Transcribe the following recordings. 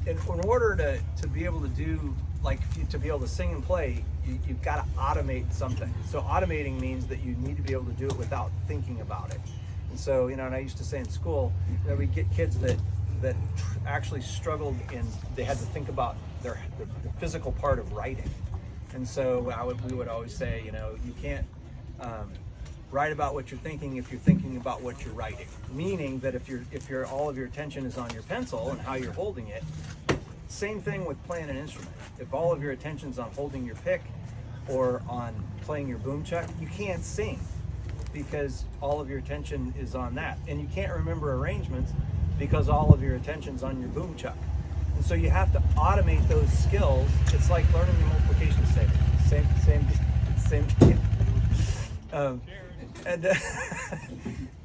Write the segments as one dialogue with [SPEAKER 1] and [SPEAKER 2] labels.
[SPEAKER 1] in order to be able to do, like, to be able to sing and play, you've got to automate something. So automating means that you need to be able to do it without thinking about it. And so, and I used to say in school, we get kids that actually struggled in, they had to think about the physical part of writing. And so we would always say, you can't write about what you're thinking if you're thinking about what you're writing. Meaning that if all of your attention is on your pencil and how you're holding it, same thing with playing an instrument. If all of your attention's on holding your pick or on playing your boom chuck, you can't sing because all of your attention is on that. And you can't remember arrangements because all of your attention's on your boom chuck. And so you have to automate those skills. It's like learning the multiplication table. Same.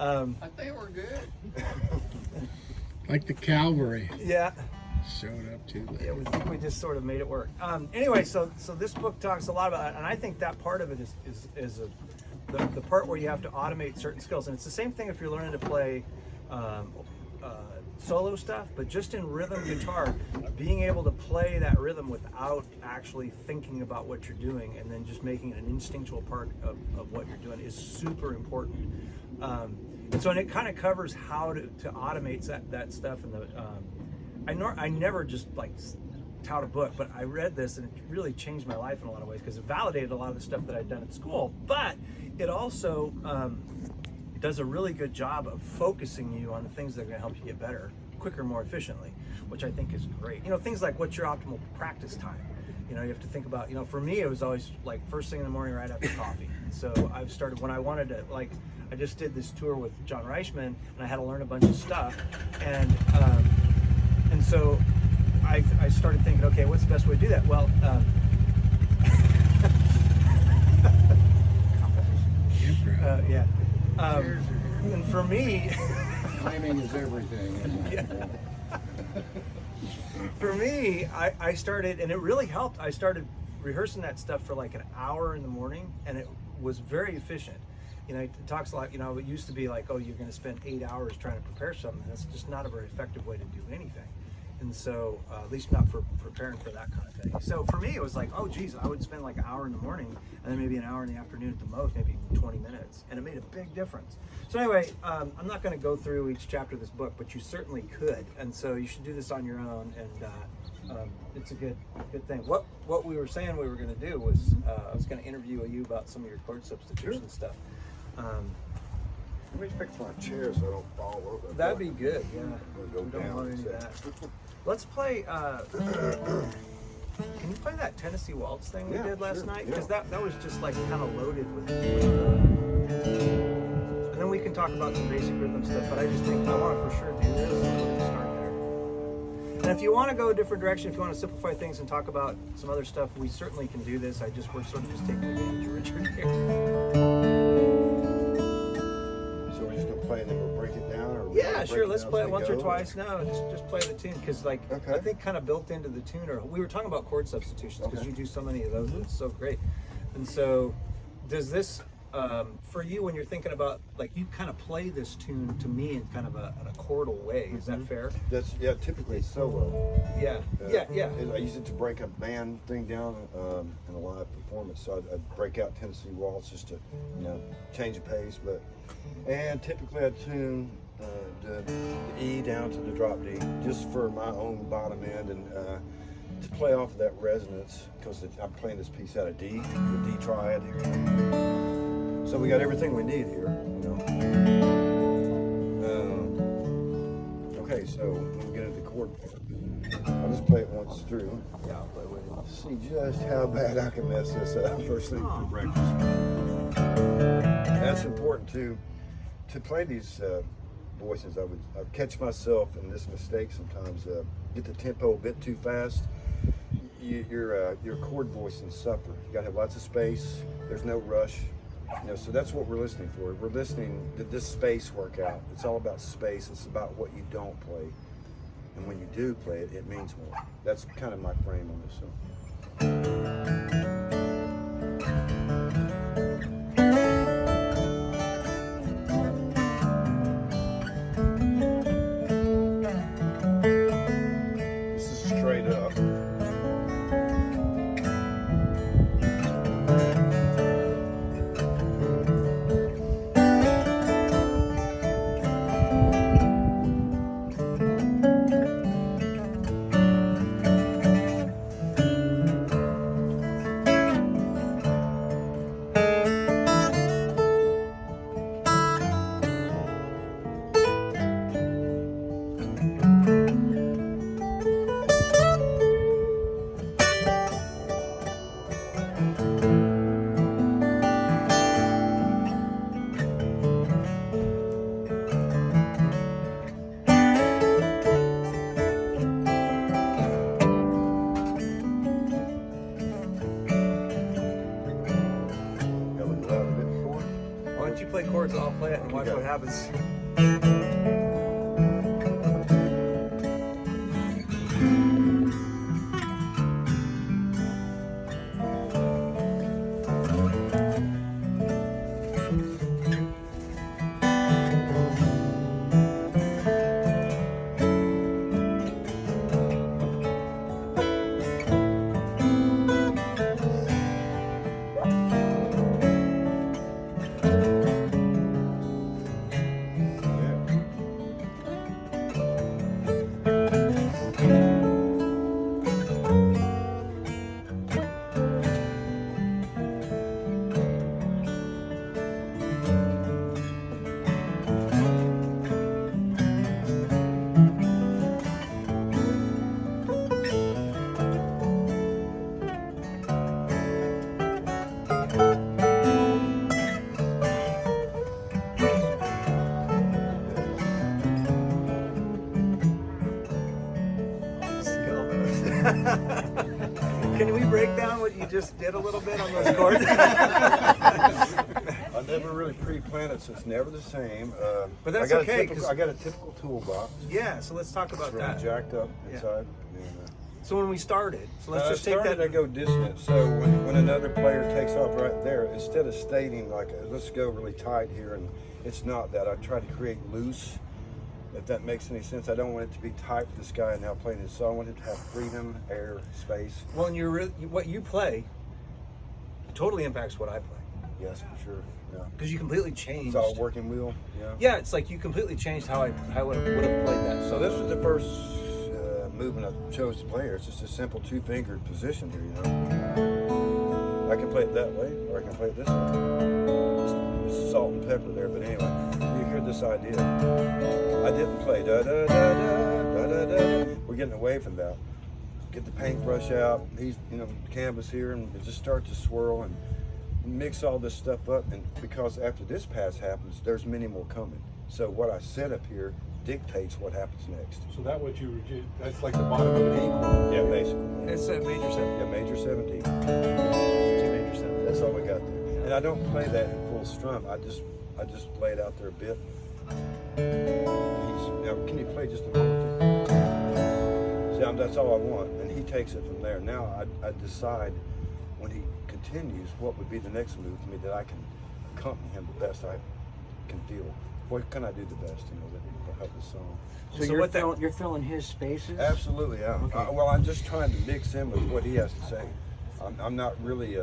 [SPEAKER 2] I think we're good.
[SPEAKER 3] Like the cavalry.
[SPEAKER 1] Yeah.
[SPEAKER 3] Showed up too late.
[SPEAKER 1] Yeah, we think we just sort of made it work. Anyway, so this book talks a lot about that, and I think that part of it is the part where you have to automate certain skills. And it's the same thing if you're learning to play solo stuff, but just in rhythm guitar, being able to play that rhythm without actually thinking about what you're doing and then just making it an instinctual part of what you're doing is super important. And so it kind of covers how to automate that stuff. And I never just like tout a book, but I read this and it really changed my life in a lot of ways because it validated a lot of the stuff that I'd done at school, but it also does a really good job of focusing you on the things that are going to help you get better, quicker, more efficiently, which I think is great. Things like what's your optimal practice time? You have to think about, for me, it was always like first thing in the morning right after coffee. So I've started when I wanted to, like, I just did this tour with John Reichman and I had to learn a bunch of stuff. And so I started thinking, okay, what's the best way to do that? Well, yeah. And for me,
[SPEAKER 2] Timing is everything.
[SPEAKER 1] Yeah. For me, I started, and it really helped. I started rehearsing that stuff for like an hour in the morning, and it was very efficient. It talks a lot, it used to be like, oh, you're going to spend 8 hours trying to prepare something. That's just not a very effective way to do anything. And so, at least not for preparing for that kind of thing. So for me, it was like, oh, geez, I would spend like an hour in the morning and then maybe an hour in the afternoon at the most, maybe even 20 minutes. And it made a big difference. So anyway, I'm not going to go through each chapter of this book, but you certainly could. And so you should do this on your own. And it's a good thing. What we were saying we were going to do was, I was going to interview you about some of your chord substitution stuff.
[SPEAKER 2] Let me fix my chair so I don't fall over.
[SPEAKER 1] That'd be good, yeah.
[SPEAKER 2] Go
[SPEAKER 1] We don't
[SPEAKER 2] down
[SPEAKER 1] want any of that. Let's play, can you play that Tennessee Waltz thing we did last night? Because that was just like kind of loaded with and then we can talk about some basic rhythm stuff, but I just think I want to for sure do this and we're going to start there. And if you want to go a different direction, if you want to simplify things and talk about some other stuff, we certainly can do this. We're sort of just taking advantage of Richard here.
[SPEAKER 2] So we're just going to play and then we'll break it down? Or
[SPEAKER 1] Yeah, sure. Let's play it once or twice. No, just play the tune because, like,
[SPEAKER 2] Okay.
[SPEAKER 1] I think kind of built into the tune. Or we were talking about chord substitutions because you do so many of those. It's so great. And so, does this for you when you're thinking about like you kind of play this tune to me in kind of a chordal way? Is that fair?
[SPEAKER 2] That's typically it's solo.
[SPEAKER 1] Yeah.
[SPEAKER 2] And I use it to break a band thing down in a live performance. So I'd break out Tennessee Waltz just to change the pace. And typically I tune the E down to the drop D just for my own bottom end and to play off of that resonance because I'm playing this piece out of D, the D triad. So we got everything we need here. Okay, so we'll get into the chord part. I'll just play it once through.
[SPEAKER 1] Yeah, I'll play with you.
[SPEAKER 2] See just how bad I can mess this up first thing for breakfast. That's important to play these voices. I would catch myself in this mistake sometimes. Get the tempo a bit too fast. Your chord voicing suffer. You gotta have lots of space. There's no rush. So that's what we're listening for. We're listening to this space work out. It's all about space. It's about what you don't play. And when you do play it, it means more. That's kind of my frame on this song. This is
[SPEAKER 1] chords. I'll play it and watch what happens. Can we break down what you just did a little bit on those chords?
[SPEAKER 2] I never really pre-planned it, so it's never the same.
[SPEAKER 1] But that's
[SPEAKER 2] I got
[SPEAKER 1] okay,
[SPEAKER 2] A typical, I got a typical toolbox.
[SPEAKER 1] Yeah, so let's talk about
[SPEAKER 2] It's really
[SPEAKER 1] that.
[SPEAKER 2] jacked up
[SPEAKER 1] Yeah.
[SPEAKER 2] inside.
[SPEAKER 1] So when we started, so let's just take
[SPEAKER 2] started,
[SPEAKER 1] that.
[SPEAKER 2] I go dissonant. So when another player takes off right there, instead of stating like, let's go really tight here, and it's not that. I try to create loose, if that makes any sense. I don't want it to be tight for this guy now playing his song. I want him to have freedom, air, space.
[SPEAKER 1] Well, and what you play totally impacts what I play.
[SPEAKER 2] Yes, for sure. Yeah.
[SPEAKER 1] Because you completely changed.
[SPEAKER 2] It's all working wheel. Yeah.
[SPEAKER 1] Yeah, it's like you completely changed how I would have played that.
[SPEAKER 2] So this was the first movement I chose to play here. It's just a simple two-fingered position here, you know. I can play it that way, or I can play it this way. It's salt and pepper there, but anyway, you hear this idea. I didn't play da da da da da da da. We're getting away from that. Get the paintbrush out. He's, canvas here, and it just starts to swirl and mix all this stuff up. And because after this pass happens, there's many more coming. So what I set up here dictates what happens next.
[SPEAKER 4] So that's like the bottom of an A chord.
[SPEAKER 2] Yeah, basically.
[SPEAKER 1] It's a major 7.
[SPEAKER 2] Yeah, major 17.
[SPEAKER 1] 2 major 7.
[SPEAKER 2] That's all we got there. And I don't play that in full strum. I just lay it out there a bit. Now, can you play just a moment? See, that's all I want. And he takes it from there. Now I decide when he continues what would be the next move for me that I can accompany him the best I can feel. What can I do the best, that will help the song?
[SPEAKER 5] So you're filling his spaces?
[SPEAKER 2] Absolutely, yeah.
[SPEAKER 5] Okay.
[SPEAKER 2] Well, I'm just trying to mix in with what he has to say. I'm not really,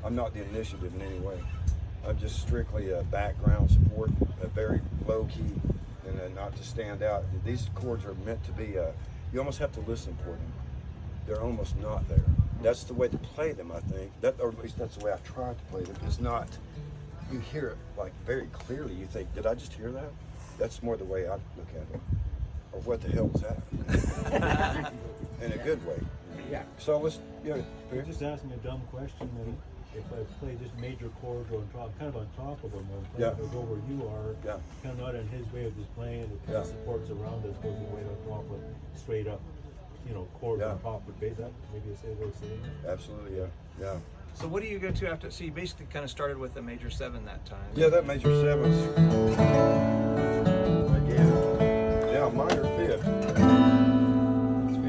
[SPEAKER 2] I'm not the initiative in any way. I'm just strictly a background support, a very low key, and not to stand out. These chords are meant to be, you almost have to listen for them. They're almost not there. That's the way to play them, I think. Or at least that's the way I try to play them. It's not, you hear it like very clearly. You think, did I just hear that? That's more the way I look at it. Or what the hell was that? In a good way.
[SPEAKER 5] Yeah.
[SPEAKER 2] So let's,
[SPEAKER 4] You're just asking a dumb question. And if I play just major chords on top, kind of on top of them, or
[SPEAKER 2] Yeah.
[SPEAKER 4] go where you are,
[SPEAKER 2] Yeah.
[SPEAKER 4] kind of not in his way of just playing. It kind
[SPEAKER 2] Yeah.
[SPEAKER 4] of supports around us, goes way on top of straight up, chords
[SPEAKER 2] Yeah.
[SPEAKER 4] on top would be that. Maybe a say way of saying it.
[SPEAKER 2] Absolutely, yeah. Yeah.
[SPEAKER 1] So what do you go to after? So you basically kind of started with a major 7 that time.
[SPEAKER 2] Yeah, that major 7's again. Now minor 5th.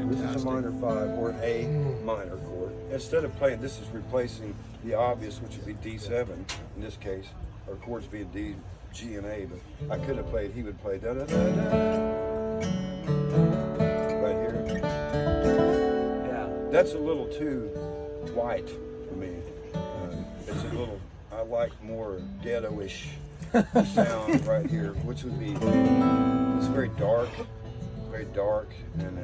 [SPEAKER 2] This is a minor 5 or an A minor chord. Instead of playing, this is replacing the obvious, which would be D7 in this case. Our chords being D, G, and A, but I could have played, he would play da da da da. Right here.
[SPEAKER 1] Yeah.
[SPEAKER 2] That's a little too white for me. It's a little, I like more ghetto-ish sound right here, which would be, it's very dark, and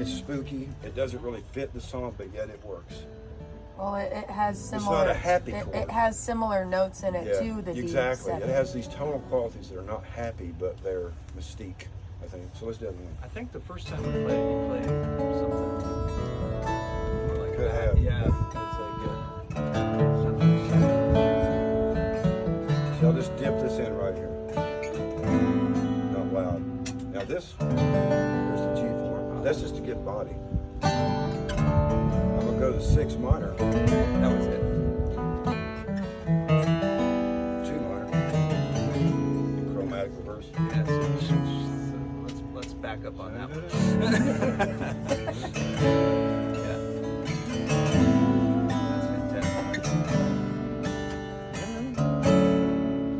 [SPEAKER 2] it's spooky. It doesn't really fit the song, but yet it works.
[SPEAKER 6] Well, it has
[SPEAKER 2] It's
[SPEAKER 6] similar.
[SPEAKER 2] not a happy
[SPEAKER 6] it,
[SPEAKER 2] chord.
[SPEAKER 6] it has similar notes in it too. The
[SPEAKER 2] exactly.
[SPEAKER 6] D7.
[SPEAKER 2] It has these tonal qualities that are not happy, but they're mystique, I think. So let's do it again.
[SPEAKER 1] I think the first time we played, you played something more like
[SPEAKER 2] Could
[SPEAKER 1] that.
[SPEAKER 2] have.
[SPEAKER 1] Yeah, that's
[SPEAKER 2] So I'll just dip this in right here. Not loud. Now this, here's the G4. That's just to get body. I'm gonna go to 6 minor.
[SPEAKER 1] That was it.
[SPEAKER 2] 2 minor.
[SPEAKER 1] up on that one. Yeah. That's fantastic.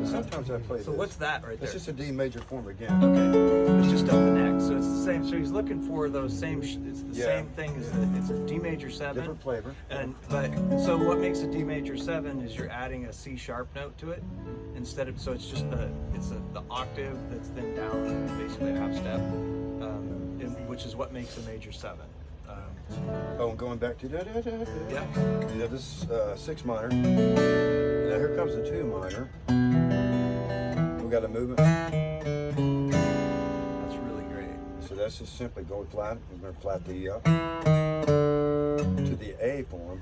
[SPEAKER 2] Sometimes I play
[SPEAKER 1] So
[SPEAKER 2] this.
[SPEAKER 1] what's that right there?
[SPEAKER 2] It's just a D major form again.
[SPEAKER 1] Okay, it's just up the neck, so it's the same. So he's looking for those same. It's the same thing as it's a D major 7.
[SPEAKER 2] Different flavor.
[SPEAKER 1] But so what makes a D major 7 is you're adding a C sharp note to it instead of, so it's just the octave that's then down basically a half step, which is what makes a major 7.
[SPEAKER 2] Oh, and going back to da da da da.
[SPEAKER 1] Yeah.
[SPEAKER 2] You know, this 6 minor. Now here comes the 2 minor. We got a movement.
[SPEAKER 1] That's really great.
[SPEAKER 2] So that's just simply going flat. We're going to flat the E up to the A form.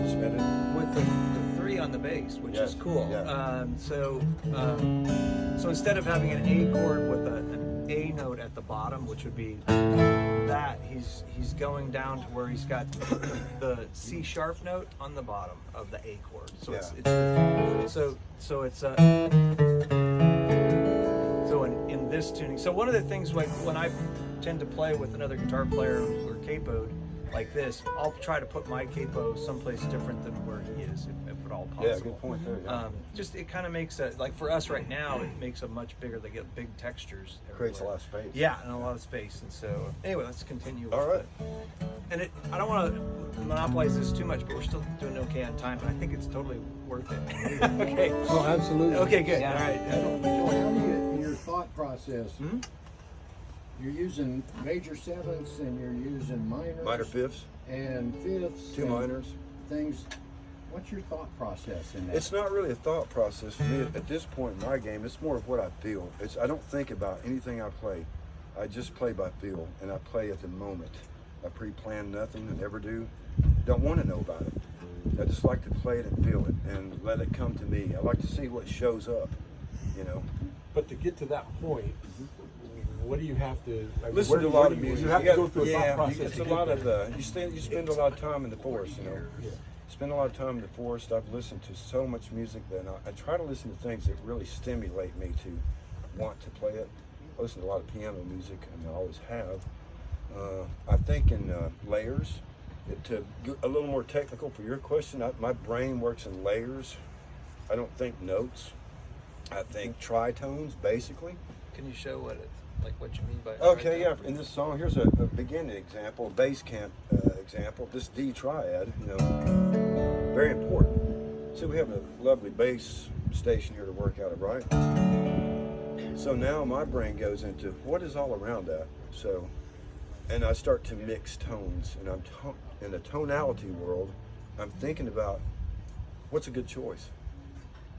[SPEAKER 2] Suspended.
[SPEAKER 1] With the 3 on the bass, which
[SPEAKER 2] Yes,
[SPEAKER 1] is cool.
[SPEAKER 2] yeah.
[SPEAKER 1] So instead of having an A chord with an A note at the bottom, which would be that, he's going down to where he's got the C sharp note on the bottom of the A chord. So it's in this tuning. So one of the things, like when I tend to play with another guitar player or capoed like this, I'll try to put my capo someplace different than where he is, if at all possible.
[SPEAKER 2] Yeah, good point there. Yeah.
[SPEAKER 1] Just it kind of makes a, like for us right now, it makes a much bigger. They get big textures.
[SPEAKER 2] Creates a
[SPEAKER 1] everywhere.
[SPEAKER 2] lot of space.
[SPEAKER 1] Yeah, and a lot of space. And so anyway, let's continue. With
[SPEAKER 2] All right.
[SPEAKER 1] And I don't want to monopolize this too much, but we're still doing okay on time, and I think it's totally worth it. Okay.
[SPEAKER 3] Oh, absolutely.
[SPEAKER 1] Okay, good.
[SPEAKER 6] Yeah.
[SPEAKER 1] All right.
[SPEAKER 3] So how do you, your thought process,
[SPEAKER 1] Hmm?
[SPEAKER 3] you're using major 7ths and you're using minors.
[SPEAKER 2] Minor 5ths,
[SPEAKER 3] And 5ths.
[SPEAKER 2] 2
[SPEAKER 3] and
[SPEAKER 2] minors.
[SPEAKER 3] Things. What's your thought process in that?
[SPEAKER 2] It's not really a thought process for me at this point in my game. It's more of what I feel. I don't think about anything I play. I just play by feel, and I play at the moment. I pre-plan nothing, and never do. Don't want to know about it. I just like to play it and feel it, and let it come to me. I like to see what shows up, you know.
[SPEAKER 7] But to get to that point, what do you have to
[SPEAKER 2] Listen to a lot of
[SPEAKER 7] you,
[SPEAKER 2] music.
[SPEAKER 7] You have to go through a
[SPEAKER 2] yeah,
[SPEAKER 7] thought process.
[SPEAKER 2] it's
[SPEAKER 7] to
[SPEAKER 2] a
[SPEAKER 7] get
[SPEAKER 2] lot
[SPEAKER 7] there.
[SPEAKER 2] of you spend a lot of time in the forest, you know.
[SPEAKER 7] Yeah.
[SPEAKER 2] Spend a lot of time in the forest. I've listened to so much music that I try to listen to things that really stimulate me to want to play it. I listen to a lot of piano music, and I always have. I think in layers. To get a little more technical for your question, my brain works in layers. I don't think notes. I think tritones, basically.
[SPEAKER 1] Can you show what you mean by?
[SPEAKER 2] Okay, yeah. In this song, here's a beginning example, a bass camp example. This D triad, you know, very important. So we have a lovely bass station here to work out of, right? So now my brain goes into what is all around that. So, and I start to mix tones, and I'm in the tonality world. I'm thinking about what's a good choice.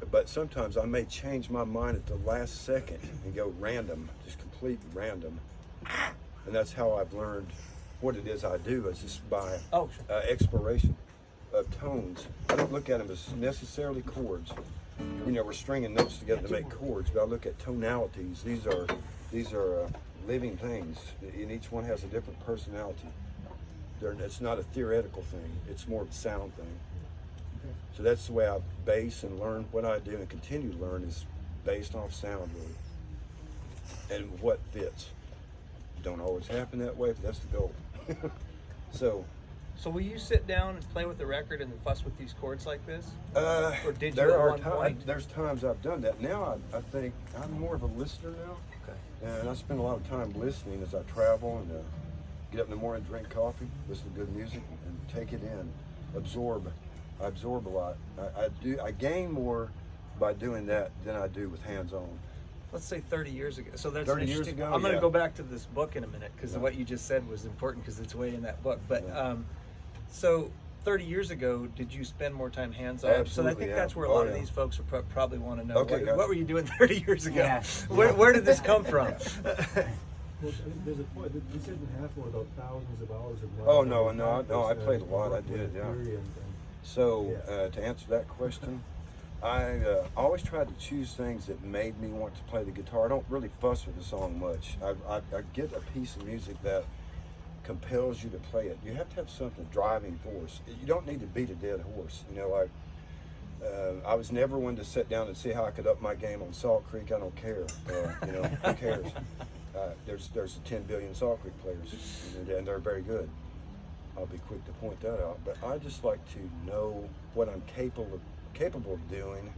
[SPEAKER 2] But sometimes I may change my mind at the last second and go random, just complete random. And that's how I've learned what it is I do, is just by exploration of tones. I don't look at them as necessarily chords. You know, we're stringing notes together to make chords, but I look at tonalities. These are living things, and each one has a different personality. It's not a theoretical thing, it's more of a sound thing. So that's the way I base and learn what I do and continue to learn, is based off sound, really, and what fits. Don't always happen that way, but that's the goal. So
[SPEAKER 1] will you sit down and play with the record and fuss with these chords like this? Or did you
[SPEAKER 2] there
[SPEAKER 1] at
[SPEAKER 2] are
[SPEAKER 1] one point?
[SPEAKER 2] there's times I've done that. Now I think I'm more of a listener now.
[SPEAKER 1] Okay.
[SPEAKER 2] And I spend a lot of time listening as I travel, and get up in the morning, drink coffee, listen to good music, and take it in, absorb. I absorb a lot. I gain more by doing that than I do with hands-on.
[SPEAKER 1] Let's say 30 years ago. So that's
[SPEAKER 2] 30 years
[SPEAKER 1] interesting.
[SPEAKER 2] ago,
[SPEAKER 1] I'm going to
[SPEAKER 2] yeah.
[SPEAKER 1] go back to this book in a minute, because
[SPEAKER 2] Yeah.
[SPEAKER 1] what you just said was important, because it's way in that book. But
[SPEAKER 2] Yeah.
[SPEAKER 1] so 30 years ago, did you spend more time hands-on? So I
[SPEAKER 2] Absolutely,
[SPEAKER 1] think
[SPEAKER 2] yeah.
[SPEAKER 1] that's where a
[SPEAKER 2] Oh,
[SPEAKER 1] lot of
[SPEAKER 2] yeah.
[SPEAKER 1] these folks will probably want to know.
[SPEAKER 2] Okay,
[SPEAKER 1] what
[SPEAKER 2] gotcha.
[SPEAKER 1] were you doing 30 years ago?
[SPEAKER 6] Yeah.
[SPEAKER 1] Where did this come from?
[SPEAKER 4] Well, there's a point. You said in half more about thousands of hours of.
[SPEAKER 2] Oh, no, I played a lot. I did, yeah.
[SPEAKER 4] And
[SPEAKER 2] So to answer that question, I always tried to choose things that made me want to play the guitar. I don't really fuss with the song much. I get a piece of music that compels you to play it. You have to have something driving force. You don't need to beat a dead horse. You know, like I was never one to sit down and see how I could up my game on Salt Creek. I don't care. You know, who cares? there's 10 billion Salt Creek players, and they're very good. I'll be quick to point that out. But I just like to know what I'm capable of doing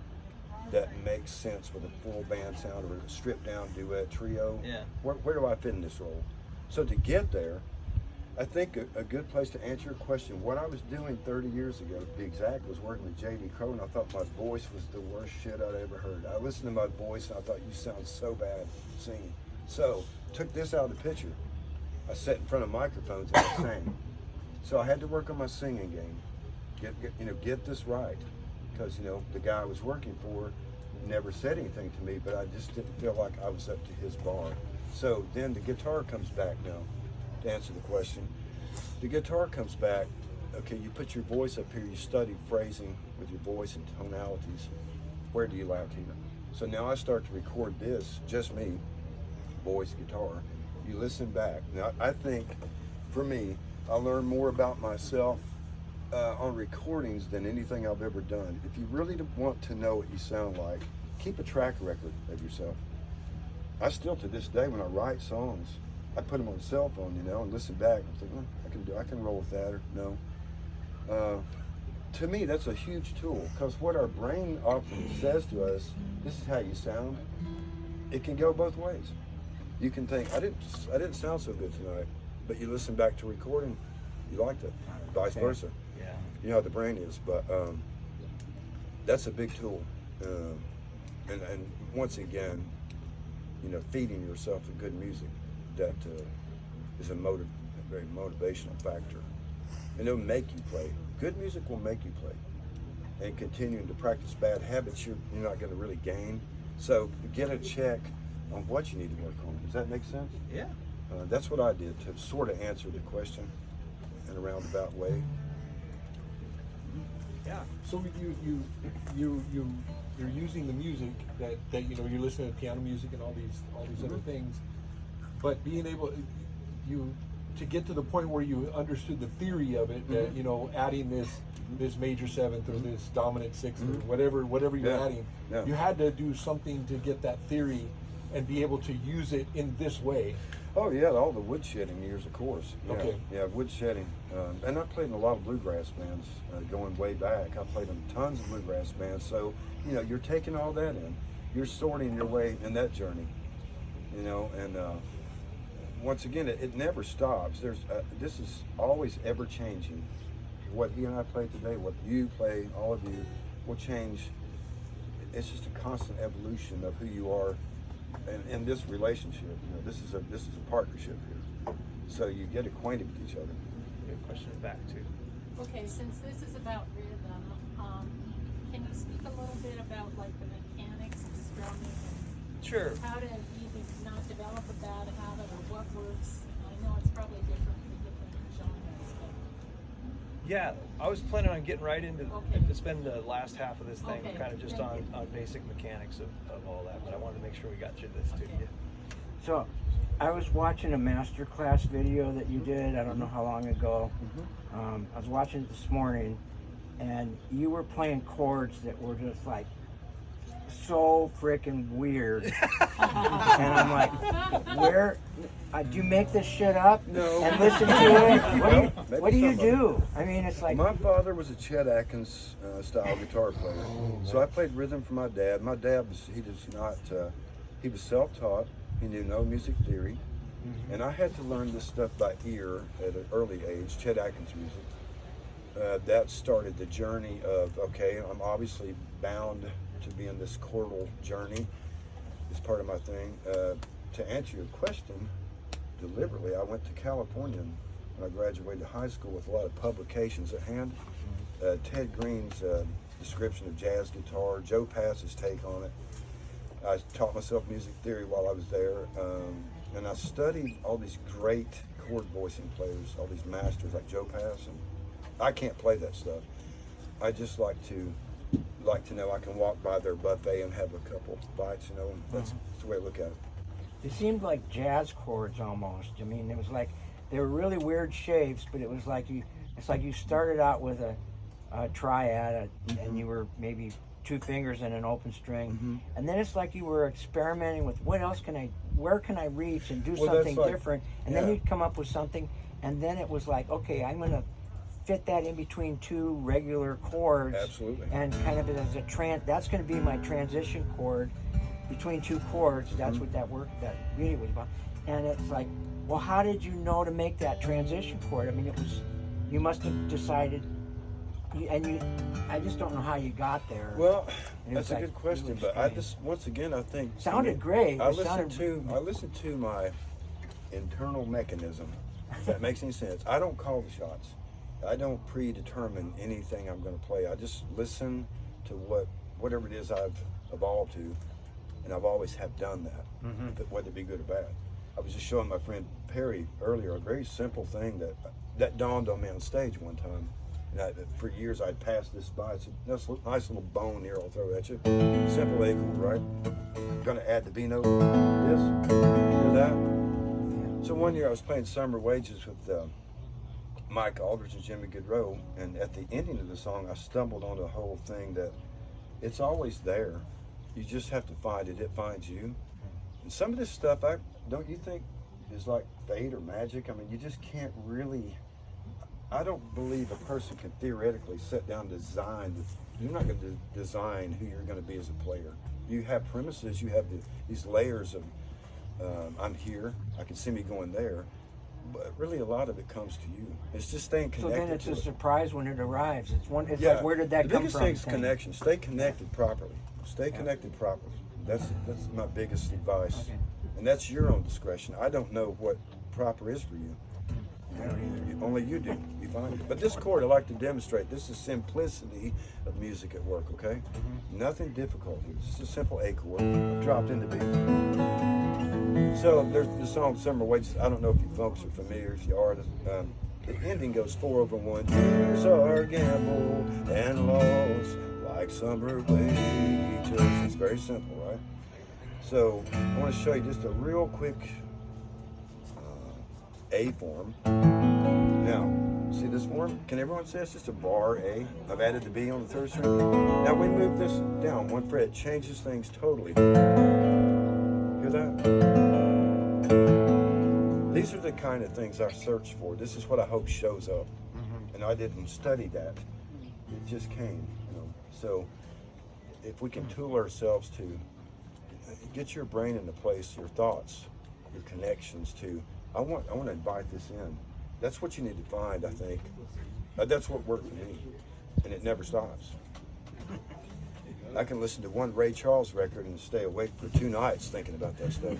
[SPEAKER 2] that makes sense with a full band sound or a stripped down duet trio.
[SPEAKER 5] Yeah.
[SPEAKER 2] Where do I fit in this role? So to get there, I think a good place to answer your question, what I was doing 30 years ago, to be exact, was working with J.D. Crowe, and I thought my voice was the worst shit I'd ever heard. I listened to my voice and I thought, you sound so bad singing. So took this out of the picture. I sat in front of microphones and I sang. So I had to work on my singing game, get this right, because the guy I was working for never said anything to me, but I just didn't feel like I was up to his bar. So then the guitar comes back now, to answer the question. The guitar comes back, okay, you put your voice up here, you study phrasing with your voice and tonalities. Where do you lack here? So now I start to record this, just me, voice, guitar. You listen back. Now I think, for me, I learn more about myself on recordings than anything I've ever done. If you really want to know what you sound like, keep a track record of yourself. I still, to this day, when I write songs, I put them on a cell phone, and listen back. I'm thinking, I can roll with that, or no. To me, that's a huge tool, because what our brain often says to us, this is how you sound. It can go both ways. You can think, I didn't sound so good tonight, but you listen back to recording, you liked it, vice versa.
[SPEAKER 5] Yeah.
[SPEAKER 2] You know how the brain is, but that's a big tool. And once again, feeding yourself with good music, that is a very motivational factor. And it'll make you play. Good music will make you play. And continuing to practice bad habits, you're not going to really gain. So get a check on what you need to work on. Does that make sense?
[SPEAKER 5] Yeah.
[SPEAKER 2] That's what I did to sort of answer the question in a roundabout way.
[SPEAKER 1] Yeah.
[SPEAKER 7] So you're using the music that you're listening to piano music and all these other things, but being able to get to the point where you understood the theory of it, that adding this major seventh or this dominant sixth or whatever you're adding, you had to do something to get that theory and be able to use it in this way.
[SPEAKER 2] Oh yeah, all the woodshedding years, of course. Yeah,
[SPEAKER 7] Okay.
[SPEAKER 2] Yeah, woodshedding. And I played in a lot of bluegrass bands going way back. I played in tons of bluegrass bands. So, you're taking all that in. You're sorting your way in that journey. And once again, it never stops. This is always ever changing. What he and I play today, what you play, all of you, will change. It's just a constant evolution of who you are. And in this relationship, this is a partnership here. So you get acquainted with each other.
[SPEAKER 1] Good question back too.
[SPEAKER 8] Okay, since this is about rhythm, can you speak a little bit about like the mechanics of strumming and
[SPEAKER 1] Sure.
[SPEAKER 8] how to either not develop a bad habit or what works? I know it's probably different for different genres, but
[SPEAKER 1] Yeah, I was planning on getting right into
[SPEAKER 8] Okay.
[SPEAKER 1] to spend the last half of this thing
[SPEAKER 8] Okay,
[SPEAKER 1] kind of just
[SPEAKER 8] thank
[SPEAKER 1] on basic mechanics of all that, but I wanted to make sure we got through this too.
[SPEAKER 8] Okay.
[SPEAKER 5] So, I was watching a master class video that you did, I don't know how long ago. I was watching it this morning, and you were playing chords that were just like so freaking weird. And I'm like, where, do you make this shit up?
[SPEAKER 2] No.
[SPEAKER 5] And listen to it?
[SPEAKER 2] Maybe
[SPEAKER 5] What do you
[SPEAKER 2] some of it.
[SPEAKER 5] do? I mean, it's like,
[SPEAKER 2] My father was a Chet Atkins style guitar player, so I played rhythm for my dad. My dad he was self-taught. He knew no music theory, and I had to learn this stuff by ear at an early age. Chet Atkins music. That started the journey of, okay, I'm obviously bound to be in this chordal journey. It's part of my thing. To answer your question deliberately, I went to California when I graduated high school with a lot of publications at hand. Ted Green's description of jazz guitar, Joe Pass's take on it. I taught myself music theory while I was there, and I studied all these great chord voicing players, all these masters like Joe Pass, and I can't play that stuff. I just like to know I can walk by their buffet and have a couple bites, and that's the way I look at it.
[SPEAKER 5] it seemed like jazz chords almost. I mean, it was like, they were really weird shapes, but it was like it's like you started out with a triad, and you were maybe 2 fingers and an open string,
[SPEAKER 2] Mm-hmm.
[SPEAKER 5] and then it's like you were experimenting with where can I reach and do
[SPEAKER 2] Well, that's
[SPEAKER 5] something
[SPEAKER 2] like-
[SPEAKER 5] different, and then
[SPEAKER 2] yeah.
[SPEAKER 5] you'd come up with something, and then it was like, okay, I'm gonna fit that in between 2 regular chords,
[SPEAKER 2] Absolutely.
[SPEAKER 5] and kind of as a that's going to be my transition chord between 2 chords. That's what that beauty was about. And it's like, well, how did you know to make that transition chord? I mean, you must have decided, I just don't know how you got there.
[SPEAKER 2] Well,
[SPEAKER 5] And
[SPEAKER 2] that's
[SPEAKER 5] it's
[SPEAKER 2] a
[SPEAKER 5] like
[SPEAKER 2] good question,
[SPEAKER 5] really
[SPEAKER 2] but I
[SPEAKER 5] strange.
[SPEAKER 2] just, once again, I think
[SPEAKER 5] Sounded great.
[SPEAKER 2] I
[SPEAKER 5] It
[SPEAKER 2] listen
[SPEAKER 5] sounded-
[SPEAKER 2] to my internal mechanism. If that makes any sense. I don't call the shots. I don't predetermine anything I'm going to play. I just listen to whatever it is I've evolved to, and I've always have done that, whether it be good or bad. I was just showing my friend Perry earlier a very simple thing that dawned on me on stage one time. And for years I'd passed this by. It's a nice little bone here I'll throw at you. Simple A chord, right? Going to add the B note. This, hear that? So one year I was playing Summer Wages with Mike Aldridge and Jimmy Goodrow, and at the ending of the song I stumbled on the whole thing that it's always there. You just have to find it. It finds you. And some of this stuff, don't you think is like fate or magic? I mean, you just can't really. I don't believe a person can theoretically sit down and design. You're not going to design who you're going to be as a player. You have premises. You have these layers of. I'm here. I can see me going there. But really, a lot of it comes to you. It's just staying
[SPEAKER 5] So
[SPEAKER 2] connected.
[SPEAKER 5] then it's
[SPEAKER 2] to
[SPEAKER 5] a
[SPEAKER 2] it.
[SPEAKER 5] surprise when it arrives. It's
[SPEAKER 2] Yeah.
[SPEAKER 5] like, where did that
[SPEAKER 2] the
[SPEAKER 5] come
[SPEAKER 2] biggest
[SPEAKER 5] from?
[SPEAKER 2] thing is connection. Stay connected properly. Stay connected properly. That's my biggest advice.
[SPEAKER 5] Okay.
[SPEAKER 2] And that's your own discretion. I don't know what proper is for you. Only you do. You find it. But this chord, I like to demonstrate. This is simplicity of music at work. Okay. Nothing difficult here. It's just a simple A chord dropped into B. So there's the song "Summer Wages." I don't know if you folks are familiar. If you are, the ending goes 4/1. Years are gambled and lost like summer wages. It's very simple, right? So I want to show you just a real quick A form. Now, see this form? Can everyone see it's just a bar A? I've added the B on the 3rd string. Now we move this down 1 fret. It changes things totally. Hear that? These are the kind of things I search for. This is what I hope shows up. And I didn't study that. It just came, So if we can tool ourselves to get your brain into place, your thoughts, your connections to, I want to invite this in. That's what you need to find, I think. That's what worked for me. And it never stops. I can listen to one Ray Charles record and stay awake for 2 nights thinking about that stuff.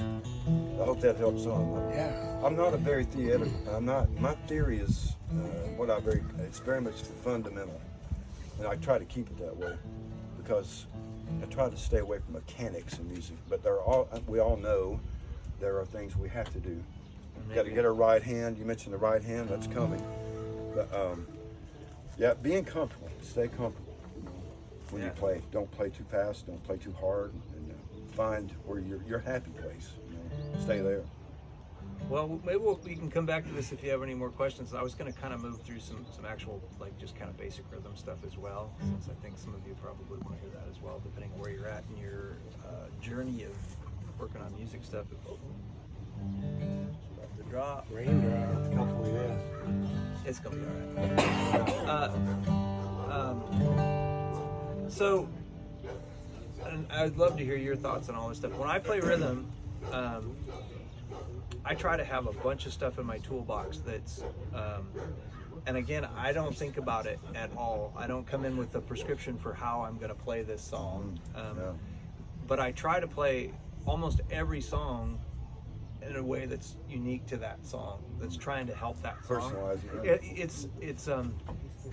[SPEAKER 2] I hope that helps on.
[SPEAKER 3] Yeah.
[SPEAKER 2] I'm not a very theoretical. My theory is it's very much fundamental. And I try to keep it that way because I try to stay away from mechanics in music. But we all know there are things we have to do. Got to get our right hand. You mentioned the right hand. That's coming. But yeah, being comfortable. Stay comfortable when you play. Don't play too fast. Don't play too hard. And find where your happy place. Stay there.
[SPEAKER 1] Well, maybe we can come back to this if you have any more questions. I was going to kind of move through some actual, like, just kind of basic rhythm stuff as well, since I think some of you probably want to hear that as well, depending on where you're at in your journey of working on music stuff. About to drop.
[SPEAKER 4] Raindrop. Hopefully, yes.
[SPEAKER 1] It's going to be all right. So, and I'd love to hear your thoughts on all this stuff. When I play rhythm, I try to have a bunch of stuff in my toolbox that's, and again, I don't think about it at all. I don't come in with a prescription for how I'm going to play this song. But I try to play almost every song in a way that's unique to that song, that's trying to help that song.
[SPEAKER 2] Personalize it.
[SPEAKER 1] It's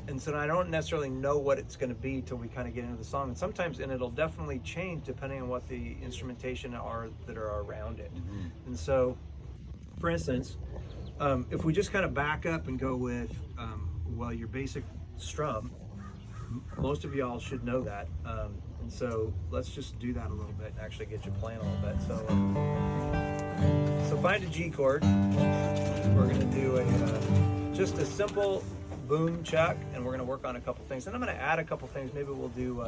[SPEAKER 1] and so I don't necessarily know what it's going to be till we kind of get into the song. And sometimes, and it'll definitely change depending on what the instrumentation are that are around it. And so, for instance, if we just kind of back up and go with, your basic strum, most of y'all should know that. And so let's just do that a little bit and actually get you playing a little bit. So find a G chord. We're going to do just a simple boom check, and we're going to work on a couple things. And I'm going to add a couple things. Maybe we'll do